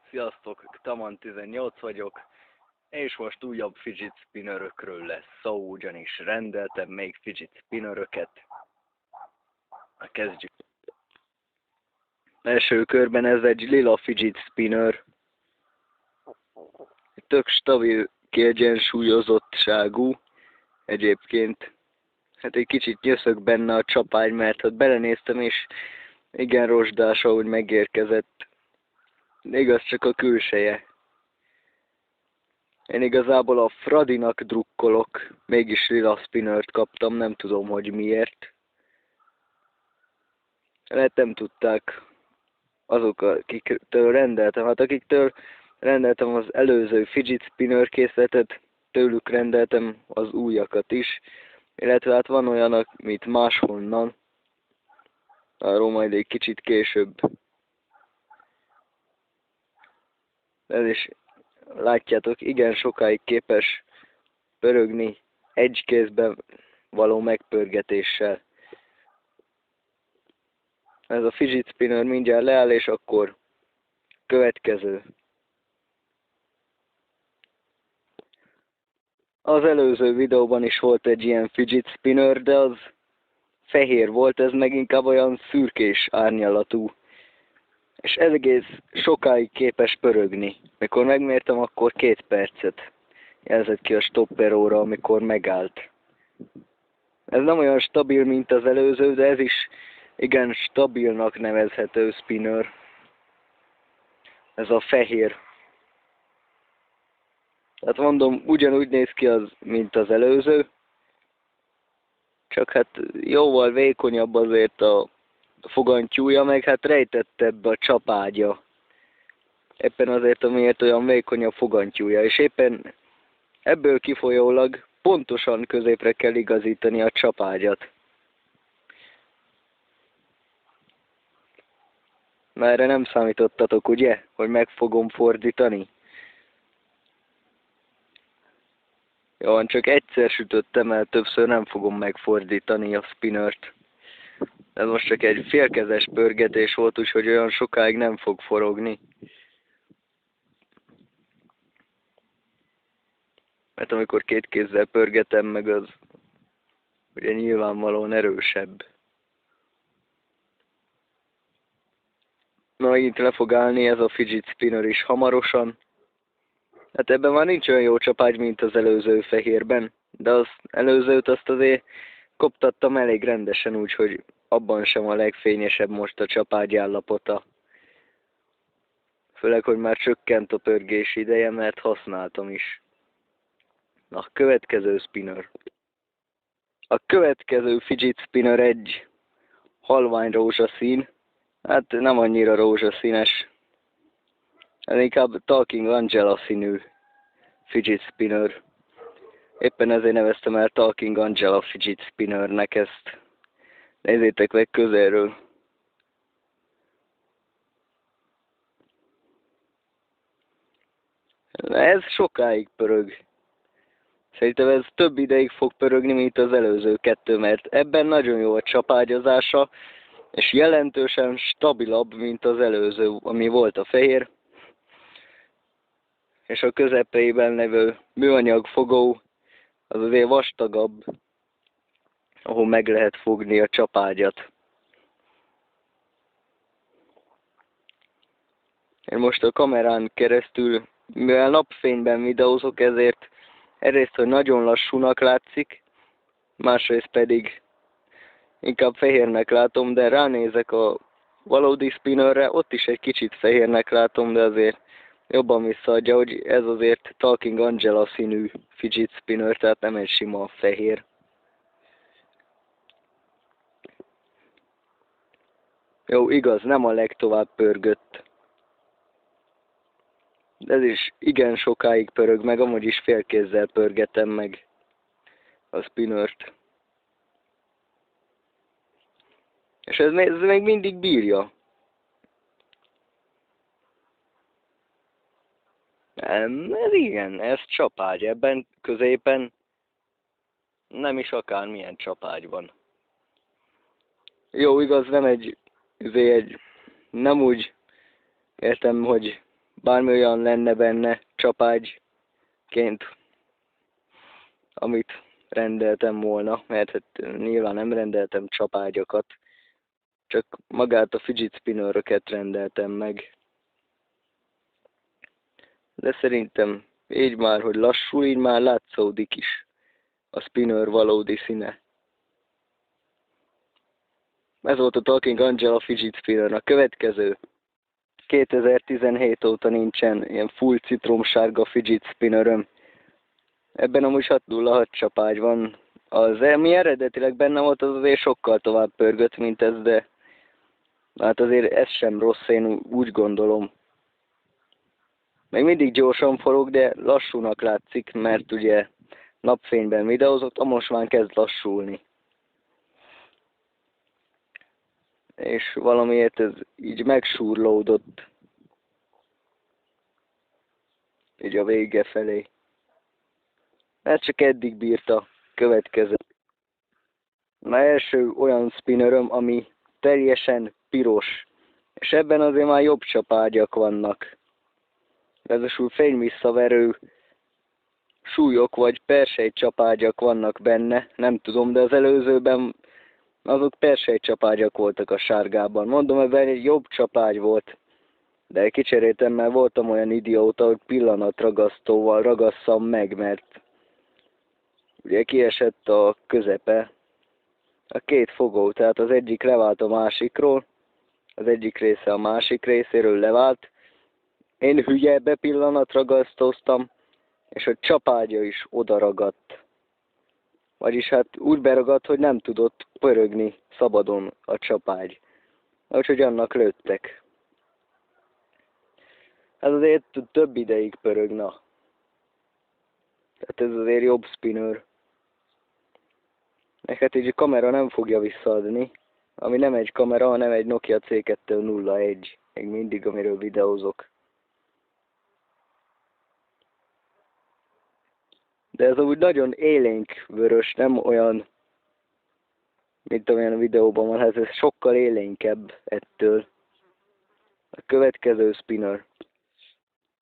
Sziasztok, Taman18 vagyok, és most újabb fidget spinnerökről lesz szó, ugyanis rendeltem még fidget spinneröket. Na kezdjük. Első körben ez egy lila fidget spinner. Tök stabil, kiegyensúlyozottságú egyébként. Hát egy kicsit nyöszök benne a csapágy, mert hát belenéztem és igen rozsdás, ahogy megérkezett. De igaz, csak a külseje. Én igazából a Fradinak drukkolok, mégis lila spinnert kaptam, nem tudom, hogy miért. Lehet nem tudták azok, akiktől rendeltem. Hát akiktől rendeltem az előző fidget spinner készletet, tőlük rendeltem az újakat is. Illetve hát van olyan, amit máshonnan. Arról majd egy kicsit később. Ez is, látjátok, igen sokáig képes pörögni egy kézben való megpörgetéssel. Ez a fidget spinner mindjárt leáll, és akkor következő. Az előző videóban is volt egy ilyen fidget spinner, de az fehér volt, ez meg inkább olyan szürkés árnyalatú. És egész sokáig képes pörögni. Mikor megmértem, akkor 2 percet jelzett ki a stopper óra, amikor megállt. Ez nem olyan stabil, mint az előző, de ez is igen stabilnak nevezhető spinner. Ez a fehér. Tehát mondom, ugyanúgy néz ki az, mint az előző. Csak hát jóval vékonyabb azért a fogantyúja, meg hát rejtettebb a csapágya. Éppen azért, amiért olyan vékony a fogantyúja, és éppen ebből kifolyólag pontosan középre kell igazítani a csapágyat. Mert erre nem számítottatok, ugye? Hogy meg fogom fordítani? Jó, csak egyszer sütöttem el, többször nem fogom megfordítani a spinnert. Ez most csak egy félkezes pörgetés volt, úgyhogy olyan sokáig nem fog forogni. Mert amikor 2 kézzel pörgetem meg, az ugye nyilvánvalóan erősebb. Na, megint le fog állni ez a fidget spinner is hamarosan. Hát ebben már nincs olyan jó csapágy, mint az előző fehérben. De az előzőt azt azért koptattam elég rendesen, úgyhogy abban sem a legfényesebb most a csapágy állapota. Főleg, hogy már csökkent a pörgés ideje, mert használtam is. Na, következő spinner. A következő fidget spinner egy halvány rózsaszín. Hát nem annyira rózsaszínes. Ez inkább Talking Angela színű fidget spinner. Éppen ezért neveztem el Talking Angela fidget spinnernek ezt. Nézzétek meg közelről. Ez sokáig pörög. Szerintem ez több ideig fog pörögni, mint az előző 2, mert ebben nagyon jó a csapágyozása, és jelentősen stabilabb, mint az előző, ami volt a fehér. És a közepeiben levő műanyag fogó az azért vastagabb, ahol meg lehet fogni a csapágyat. Én most a kamerán keresztül, mivel napfényben videózok, ezért egyrészt, hogy nagyon lassúnak látszik, másrészt pedig inkább fehérnek látom, de ránézek a valódi spinnerre, ott is egy kicsit fehérnek látom, de azért jobban visszaadja, hogy ez azért Talking Angela színű fidget spinner, tehát nem egy sima fehér. Jó, igaz, nem a legtovább pörgött. Ez is igen sokáig pörög, meg amúgy is félkézzel pörgetem meg a spinnert. És ez még mindig bírja. Nem, ez igen, ez csapágy. Ebben középen nem is akármilyen csapágy van. Jó, igaz, nem egy nem úgy értem, hogy bármi olyan lenne benne csapágyként, amit rendeltem volna, mert hát nyilván nem rendeltem csapágyakat, csak magát a fidget spinneröket rendeltem meg. De szerintem így már, hogy lassul, így már látszódik is a spinner valódi színe. Ez volt a Talking Angela fidget spinner. A következő 2017 óta nincsen ilyen full citromsárga fidget spinneröm. Ebben amúgy 606 csapágy van. Az, ami eredetileg benne volt, az azért sokkal tovább pörgött, mint ez, de hát azért ez sem rossz, én úgy gondolom. Még mindig gyorsan forog, de lassúnak látszik, mert ugye napfényben videózott, most már kezd lassulni. És valamiért ez így megsúrlódott. Így a vége felé. Ez csak eddig bírta. Következő. Na első olyan spinneröm, ami teljesen piros. És ebben azért már jobb csapágyak vannak. Ráadásul fényvisszaverő súlyok vagy persejtcsapágyak vannak benne. Nem tudom, de az előzőben azok persejtcsapágyak voltak a sárgában. Mondom, ebben egy jobb csapágy volt. De kicseréltem, mert voltam olyan idióta, hogy pillanatragasztóval ragasszam meg, mert ugye kiesett a közepe, a két fogó, tehát az egyik levált a másikról, az egyik része a másik részéről levált. Én hülye bepillanatragasztóztam, és a csapágya is odaragadt. Vagyis hát úgy beragadt, hogy nem tudott pörögni szabadon a csapágy. Úgyhogy annak lőttek. Ez azért több ideig pörög, na. Tehát ez azért jobb spinner. Neked így a kamera nem fogja visszaadni. Ami nem egy kamera, hanem egy Nokia C201. Még mindig, amiről videózok. De ez úgy nagyon élénk vörös, nem olyan, mint amilyen a videóban van. Hát ez sokkal élénkebb ettől. A következő spinner.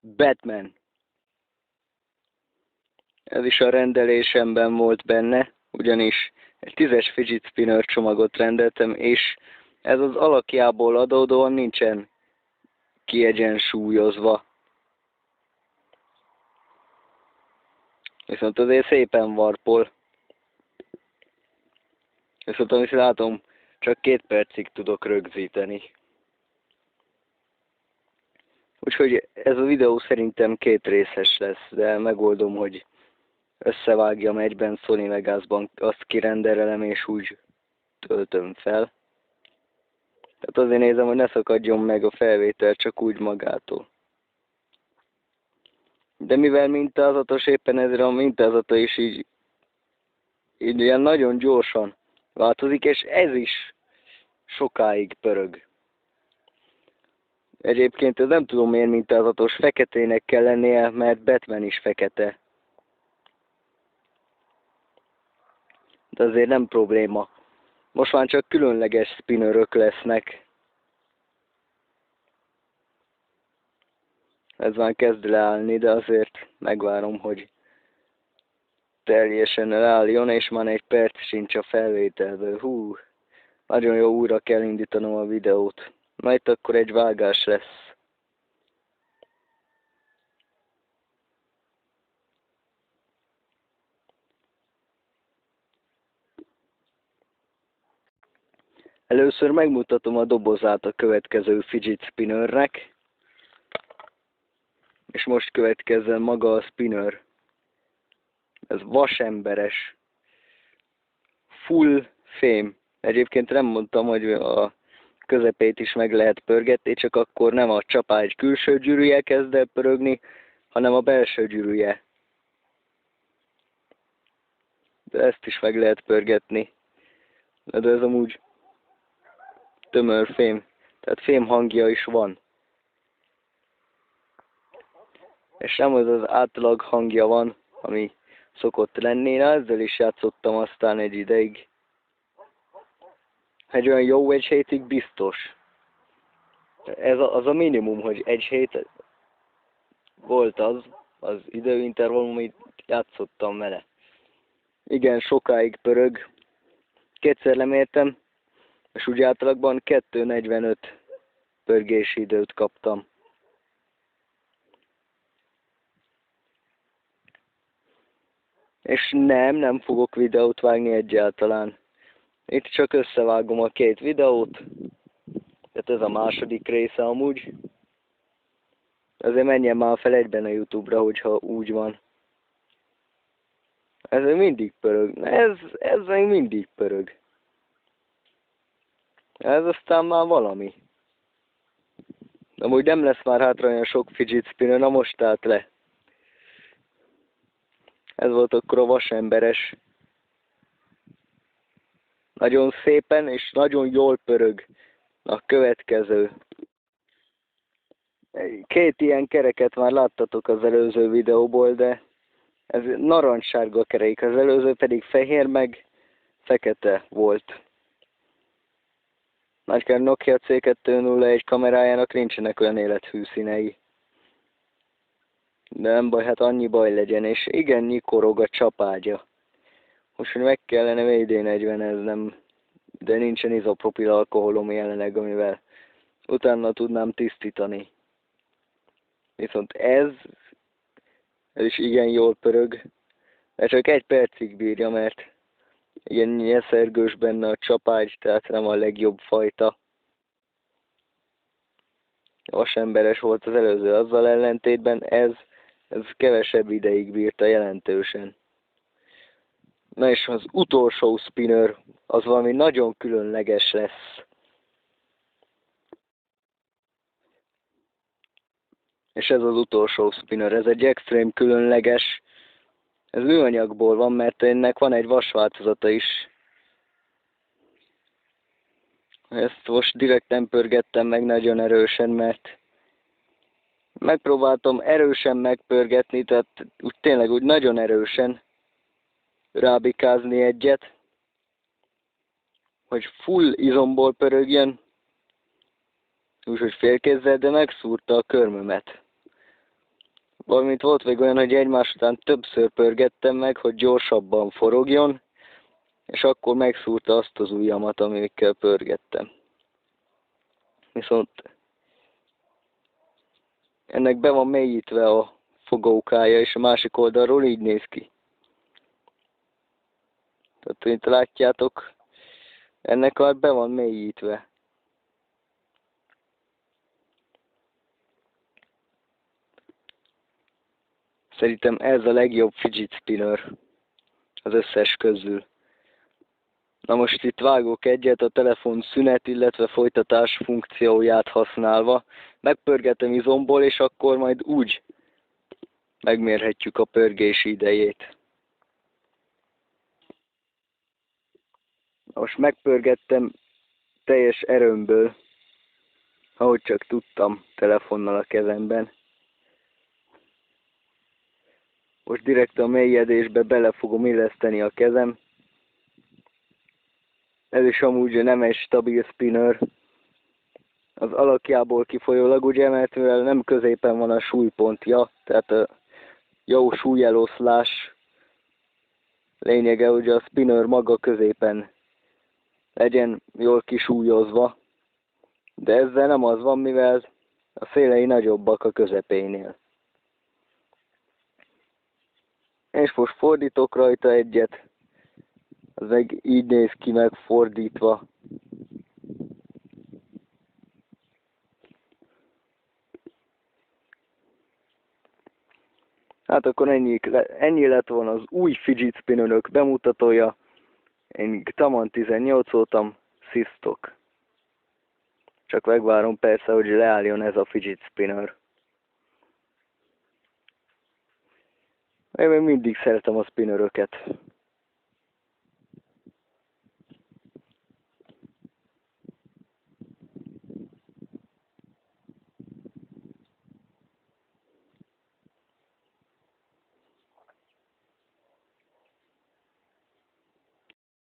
Batman. Ez is a rendelésemben volt benne, ugyanis egy 10-es fidget spinner csomagot rendeltem, és ez az alakjából adódóan nincsen kiegyensúlyozva. Viszont azért szépen varpol. Viszont amit látom, csak 2 percig tudok rögzíteni. Úgyhogy ez a videó szerintem 2 részes lesz, de megoldom, hogy összevágjam egyben Sony Vegasban, azt kirenderelem és úgy töltöm fel. Tehát azért nézem, hogy ne szakadjon meg a felvétel csak úgy magától. De mivel mintázatos, éppen ezért a mintázata is így ilyen nagyon gyorsan változik, és ez is sokáig pörög. Egyébként ez nem tudom miért mintázatos, feketének kell lennie, mert Batman is fekete. De azért nem probléma. Most már csak különleges spinnerök lesznek. Ez már kezd leállni, de azért megvárom, hogy teljesen leálljon, és már 1 perc sincs a felvételből. Hú, nagyon jó, újra kell indítanom a videót. Na itt akkor egy vágás lesz. Először megmutatom a dobozát a következő fidget spinnernek. És most következzen maga a spinner. Ez vasemberes. Full fém. Egyébként nem mondtam, hogy a közepét is meg lehet pörgetni, csak akkor nem a csapágy külső gyűrűje kezd el pörögni, hanem a belső gyűrűje. De ezt is meg lehet pörgetni. De ez amúgy tömör fém. Tehát fém hangja is van. És nem az átlag hangja van, ami szokott lenni. Na, ezzel is játszottam aztán egy ideig. Egy olyan jó 1 hétig biztos. Ez az a minimum, hogy 1 hét volt az időintervallum, amit játszottam vele. Igen, sokáig pörög. Kétszer lemértem, és úgy átlagban 2:45 pörgési időt kaptam. És nem fogok videót vágni egyáltalán. Itt csak összevágom a két videót. Tehát ez a második része amúgy. Azért menjen már fel egyben a YouTube-ra, hogyha úgy van. Ez még mindig pörög. Ez még mindig pörög. Ez aztán már valami. Amúgy nem lesz már hátra olyan sok fidget spinner, na most állt le. Ez volt akkor a vasemberes. Nagyon szépen és nagyon jól pörög. A következő. Két ilyen kereket már láttatok az előző videóból, de ez narancssárga kerék, az előző pedig fehér meg fekete volt. Nagykár Nokia C201 kamerájának nincsenek olyan élethű színei. De nem baj, hát annyi baj legyen, és igen, nyikorog a csapágya. Most, hogy meg kellene VD40-eznem, de nincsen izopropil alkoholom jelenleg, amivel utána tudnám tisztítani. Viszont ez is igen jól pörög, de csak 1 percig bírja, mert igen nyeszergős benne a csapágy, tehát nem a legjobb fajta. Vasemberes volt az előző, azzal ellentétben ez kevesebb ideig bírta jelentősen. Na és az utolsó spinner, az valami nagyon különleges lesz. És ez az utolsó spinner, ez egy extrém különleges. Ez műanyagból van, mert ennek van egy vasváltozata is. Ezt most direkt nem pörgettem meg nagyon erősen, mert megpróbáltam erősen megpörgetni, tehát úgy tényleg úgy nagyon erősen rábikázni egyet, hogy full izomból pörögjön, úgyhogy félkézzel, de megszúrta a körmömet. Valamint volt még olyan, hogy egymás után többször pörgettem meg, hogy gyorsabban forogjon, és akkor megszúrta azt az ujjamat, amikkel pörgettem. Viszont ennek be van mélyítve a fogókája, és a másik oldalról így néz ki. Tehát, mint látjátok, ennek már be van mélyítve. Szerintem ez a legjobb fidget spinner az összes közül. Na most itt vágok egyet a telefon szünet, illetve folytatás funkcióját használva. Megpörgetem izomból, és akkor majd úgy megmérhetjük a pörgési idejét. Most megpörgettem teljes erőmből, ahogy csak tudtam, telefonnal a kezemben. Most direkt a mélyedésbe bele fogom illeszteni a kezem. Ez is amúgy nem egy stabil spinner. Az alakjából kifolyólag, ugye, mert mivel nem középen van a súlypontja, tehát a jó súlyeloszlás lényege, hogy a spinner maga középen legyen jól kisúlyozva. De ezzel nem az van, mivel a szélei nagyobbak a közepénél. És most fordítok rajta egyet. Az meg így néz ki megfordítva. Hát akkor ennyi lett volna az új fidget spinnerök bemutatója. Én Taman 18 voltam, sziasztok! Csak megvárom persze, hogy leálljon ez a fidget spinner. Én még mindig szeretem a spinneröket.